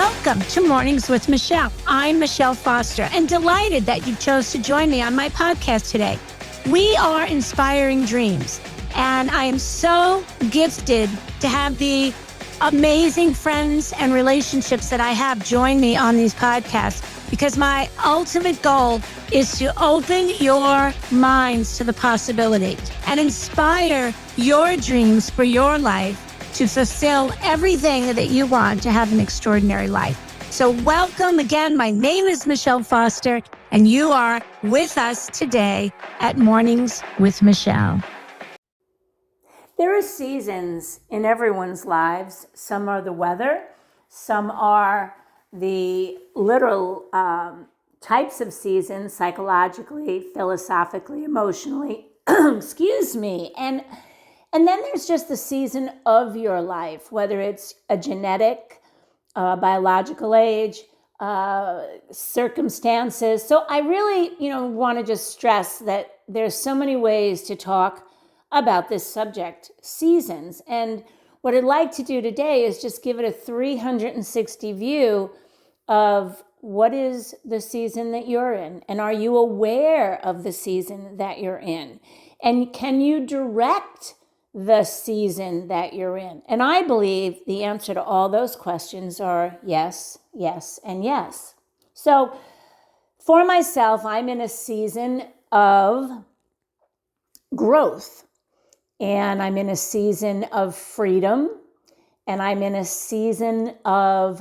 Welcome to Mornings with Michele. I'm Michele Foster and delighted that you chose to join me on my podcast today. We are inspiring dreams, and I am so gifted to have the amazing friends and relationships that I have join me on these podcasts, because my ultimate goal is to open your minds to the possibilities and inspire your dreams for your life to fulfill everything that you want to have an extraordinary life. So welcome again. My name is Michele Foster, and you are with us today at Mornings with Michele. There are seasons in everyone's lives. Some are the weather. Some are the literal types of seasons, psychologically, philosophically, emotionally. Excuse me. And then there's just the season of your life, whether it's a genetic, biological age, circumstances. So I really, want to just stress that there's so many ways to talk about this subject, seasons. And what I'd like to do today is just give it a 360 view of what is the season that you're in, and are you aware of the season that you're in, and can you direct the season that you're in? And I believe the answer to all those questions are yes, yes, and yes. So for myself, I'm in a season of growth, and I'm in a season of freedom, and I'm in a season of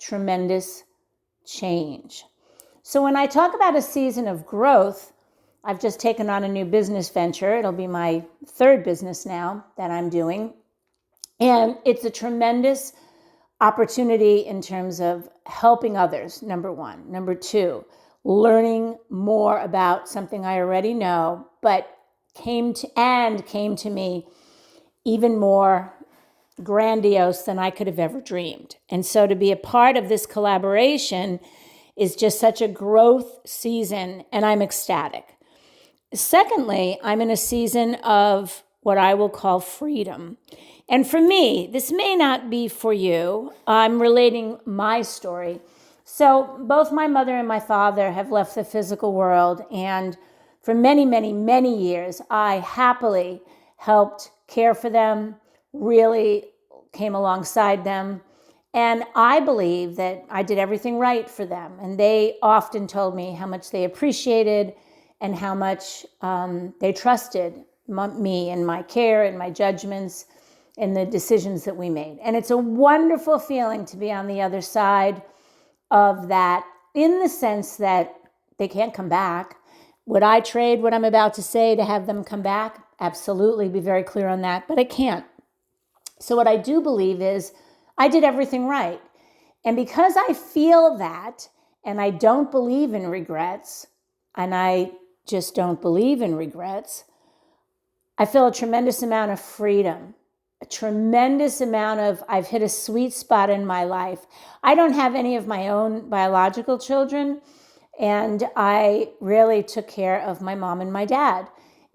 tremendous change. So when I talk about a season of growth, I've just taken on a new business venture. It'll be my third business now that I'm doing. And it's a tremendous opportunity in terms of helping others, number one. Number two, learning more about something I already know, but came to me even more grandiose than I could have ever dreamed. And so to be a part of this collaboration is just such a growth season, and I'm ecstatic. Secondly, I'm in a season of what I will call freedom. And for me, this may not be for you. I'm relating my story. So both my mother and my father have left the physical world, and for many, many, many years, I happily helped care for them, really came alongside them. And I believe that I did everything right for them. And they often told me how much they appreciated and how much they trusted me and my care and my judgments and the decisions that we made. And it's a wonderful feeling to be on the other side of that, in the sense that they can't come back. Would I trade what I'm about to say to have them come back? Absolutely, be very clear on that, but I can't. So what I do believe is I did everything right. And because I feel that, and I don't believe in regrets, and I just don't believe in regrets, I feel a tremendous amount of freedom, a tremendous amount of, I've hit a sweet spot in my life. I don't have any of my own biological children, and I really took care of my mom and my dad.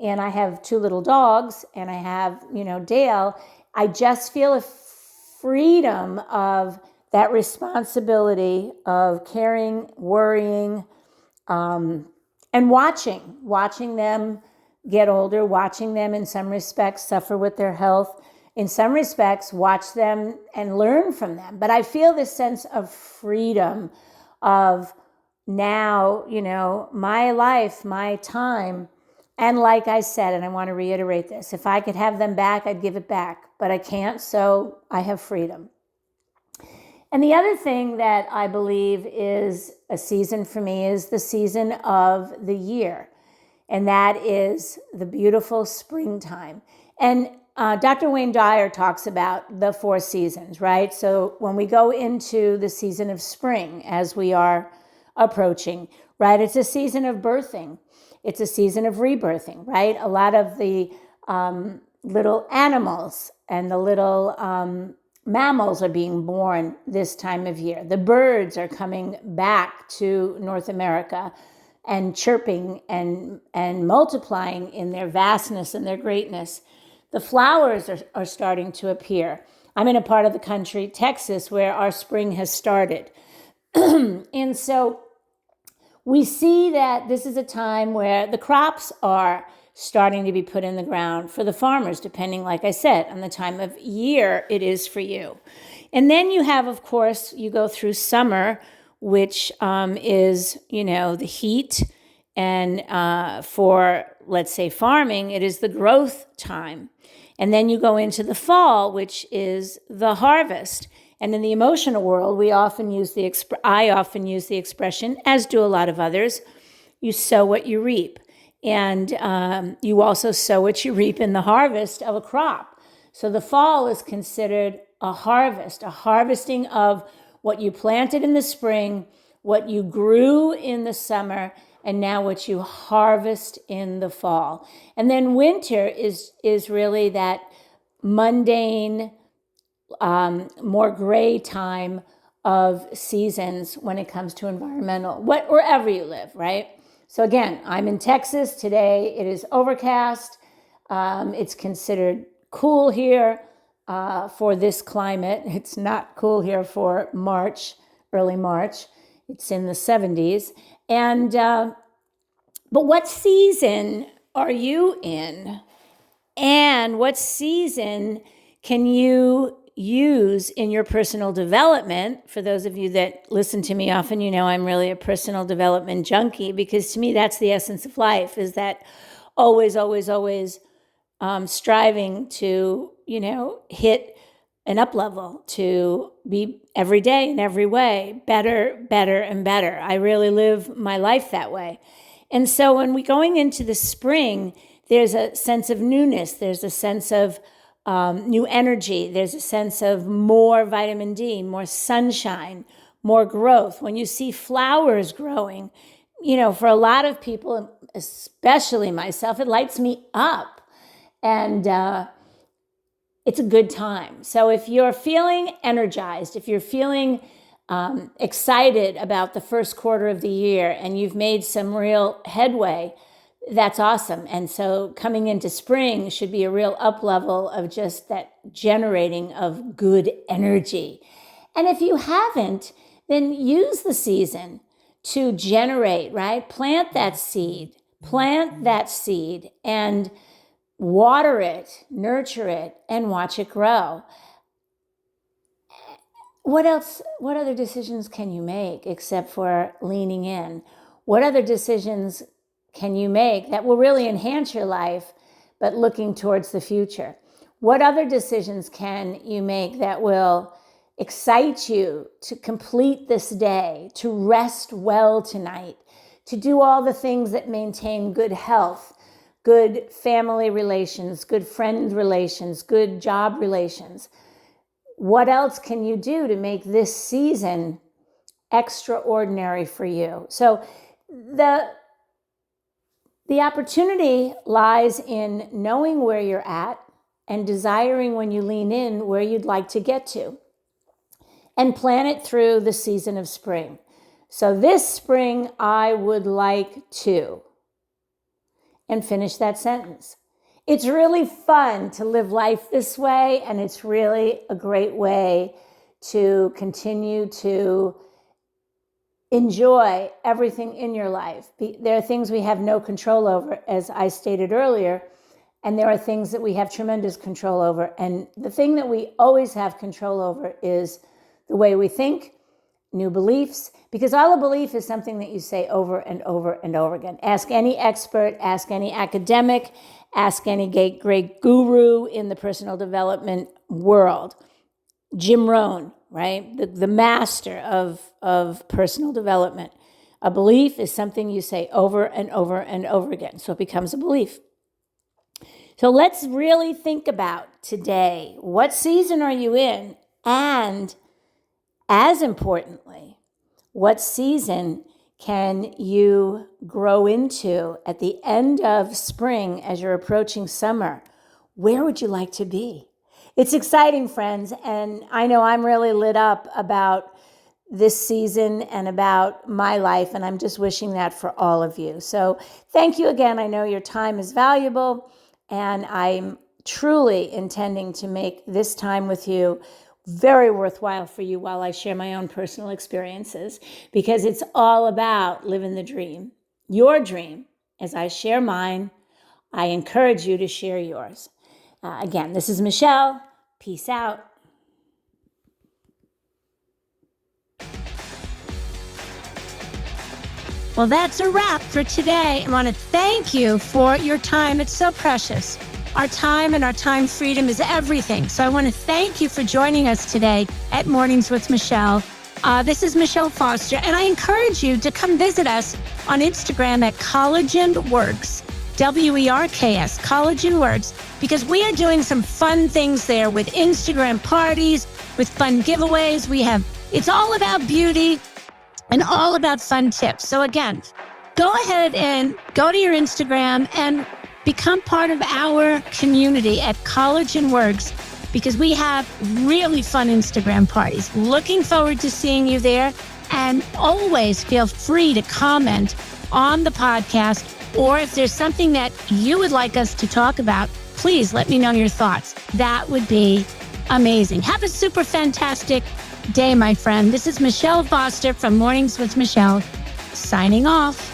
And I have 2 little dogs, and I have, Dale. I just feel a freedom of that responsibility of caring, worrying, and watching them get older, watching them in some respects suffer with their health, in some respects watch them and learn from them. But I feel this sense of freedom of now, my life, my time. And like I said, and I want to reiterate this, if I could have them back, I'd give it back, but I can't, so I have freedom. And the other thing that I believe is a season for me is the season of the year, and that is the beautiful springtime. And Dr. Wayne Dyer talks about the 4 seasons, right? So when we go into the season of spring, as we are approaching, right, it's a season of birthing. It's a season of rebirthing, right? A lot of the little animals and the little mammals are being born this time of year. The birds are coming back to North America and chirping and multiplying in their vastness and their greatness. The flowers are starting to appear. I'm in a part of the country, Texas, where our spring has started. And so we see that this is a time where the crops are starting to be put in the ground for the farmers, depending, like I said, on the time of year it is for you. And then you have, of course, you go through summer, which is, the heat. And for, let's say, farming, it is the growth time. And then you go into the fall, which is the harvest. And in the emotional world, I often use the expression, as do a lot of others, you sow what you reap. And you also sow what you reap in the harvest of a crop. So the fall is considered a harvest, a harvesting of what you planted in the spring, what you grew in the summer, and now what you harvest in the fall. And then winter is really that mundane, more gray time of seasons when it comes to environmental, wherever you live, right? So again, I'm in Texas today. It is overcast. It's considered cool here for this climate. It's not cool here for March, early March. It's in the 70s. And but what season are you in? And what season can you use in your personal development? For those of you that listen to me often, I'm really a personal development junkie, because to me, that's the essence of life, is that always, always, always striving to, hit an up level, to be every day in every way better, better, and better. I really live my life that way. And so when we're going into the spring, there's a sense of newness. There's a sense of new energy. There's a sense of more vitamin D, more sunshine, more growth. When you see flowers growing, for a lot of people, especially myself, it lights me up. And it's a good time. So if you're feeling energized, if you're feeling excited about the first quarter of the year and you've made some real headway, that's awesome. And so coming into spring should be a real up level of just that generating of good energy. And if you haven't, then use the season to generate, right? Plant that seed and water it, nurture it, and watch it grow. What else? What other decisions can you make except for leaning in? What other decisions can you make that will really enhance your life, but looking towards the future? What other decisions can you make that will excite you to complete this day, to rest well tonight, to do all the things that maintain good health, good family relations, good friend relations, good job relations? What else can you do to make this season extraordinary for you? So the opportunity lies in knowing where you're at and desiring, when you lean in, where you'd like to get to, and plan it through the season of spring. So this spring, I would like to, and finish that sentence. It's really fun to live life this way, and it's really a great way to continue to enjoy everything in your life. There are things we have no control over, as I stated earlier, and there are things that we have tremendous control over. And the thing that we always have control over is the way we think, new beliefs, because all a belief is something that you say over and over and over again. Ask any expert, ask any academic, ask any great guru in the personal development world. Jim Rohn, right? The master of personal development. A belief is something you say over and over and over again, so it becomes a belief. So let's really think about today, what season are you in? And as importantly, what season can you grow into at the end of spring as you're approaching summer? Where would you like to be? It's exciting, friends, and I know I'm really lit up about this season and about my life, and I'm just wishing that for all of you. So thank you again. I know your time is valuable, and I'm truly intending to make this time with you very worthwhile for you while I share my own personal experiences, because it's all about living the dream, your dream. As I share mine, I encourage you to share yours. Again, this is Michele. Peace out. Well, that's a wrap for today. I want to thank you for your time. It's so precious. Our time and our time freedom is everything. So I want to thank you for joining us today at Mornings with Michele. This is Michele Foster, and I encourage you to come visit us on Instagram at Collagen Works, WERKS, Collagen Works, because we are doing some fun things there with Instagram parties, with fun giveaways. It's all about beauty and all about fun tips. So again, go ahead and go to your Instagram and become part of our community at Collagen Works, because we have really fun Instagram parties. Looking forward to seeing you there. And always feel free to comment on the podcast, or if there's something that you would like us to talk about, please let me know your thoughts. That would be amazing. Have a super fantastic day, my friend. This is Michele Foster from Mornings with Michele, signing off.